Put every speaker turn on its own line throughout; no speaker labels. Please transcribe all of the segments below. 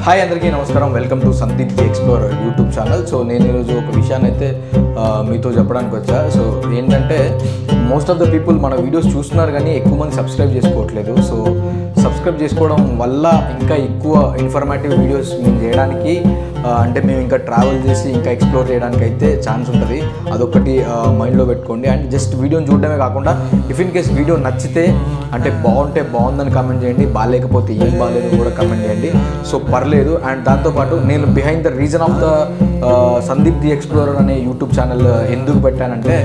Hi అందరికీ నమస్కారం. Welcome to Sandeep the explorer YouTube channel. So నేను ఈరోజు ఒక విషయాన్ని అయితే మీతో చెప్పడానికి వచ్చా. సో ఏంటంటే మోస్ట్ ఆఫ్ ద పీపుల్ మన వీడియోస్ చూస్తున్నారు కానీ ఎక్కువ మంది సబ్స్క్రైబ్ చేసుకోవట్లేదు. సో సబ్స్క్రైబ్ చేసుకోవడం వల్ల ఇంకా ఎక్కువ ఇన్ఫర్మేటివ్ వీడియోస్ మేము చేయడానికి అంటే మేము ఇంకా ట్రావెల్ చేసి ఇంకా ఎక్స్ప్లోర్ చేయడానికి అయితే ఛాన్స్ ఉంటుంది. అదొకటి మైండ్లో పెట్టుకోండి. అండ్ జస్ట్ వీడియోని చూడడమే కాకుండా ఇఫ్ ఇన్ కేస్ వీడియో నచ్చితే అంటే బాగుంటే బాగుందని కామెంట్ చేయండి, బాగాలేకపోతే ఏం బాగాలేదు కూడా కామెంట్ చేయండి. సో పర్లేదు. అండ్ దాంతోపాటు నేను behind the reason of the Sandeep the explorer అనే యూట్యూబ్ ఛానల్ ఎందుకు పెట్టానంటే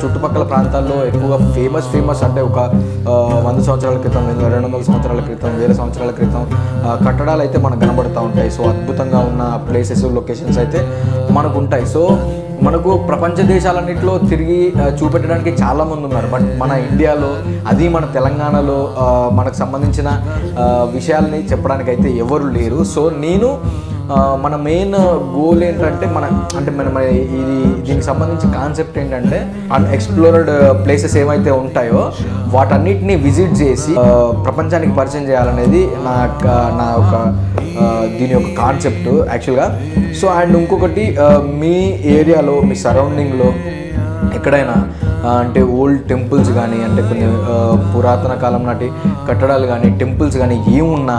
చుట్టుపక్కల ప్రాంతాల్లో ఎక్కువగా ఫేమస్ అంటే ఒక 100 సంవత్సరాల క్రితం, 200 సంవత్సరాల క్రితం, 1000 సంవత్సరాల క్రితం కట్టడాలు అయితే మనకు కనబడుతూ ఉంటాయి. సో అద్భుతంగా ఉన్న ప్లేసెస్, లొకేషన్స్ అయితే మనకు ఉంటాయి. సో మనకు ప్రపంచ దేశాలన్నింటిలో తిరిగి చూపెట్టడానికి చాలామంది ఉన్నారు. బట్ మన ఇండియాలో, అది మన తెలంగాణలో మనకు సంబంధించిన విషయాల్ని చెప్పడానికి అయితే ఎవరు లేరు. సో నేను మన మెయిన్ గోల్ ఏంటంటే దీనికి సంబంధించిన కాన్సెప్ట్ ఏంటంటే అన్ఎక్స్ప్లోర్డ్ ప్లేసెస్ ఏమైతే ఉంటాయో వాటన్నిటిని విజిట్ చేసి ప్రపంచానికి పరిచయం చేయాలనేది నా ఒక దీని యొక్క కాన్సెప్ట్ యాక్చువల్గా. సో అండ్ ఇంకొకటి, మీ ఏరియాలో, మీ సరౌండింగ్లో ఎక్కడైనా అంటే ఓల్డ్ టెంపుల్స్ కానీ, అంటే కొన్ని పురాతన కాలం నాటి కట్టడాలు కానీ, టెంపుల్స్ కానీ ఏమున్నా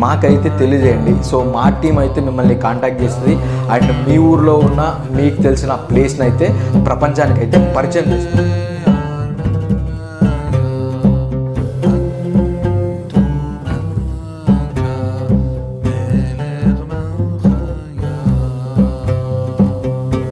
మాకైతే తెలియజేయండి. సో మా టీం అయితే మిమ్మల్ని కాంటాక్ట్ చేస్తుంది. అండ్ మీ ఊర్లో ఉన్న మీకు తెలిసిన ప్లేస్ని అయితే ప్రపంచానికి అయితే పరిచయం చేస్తుంది.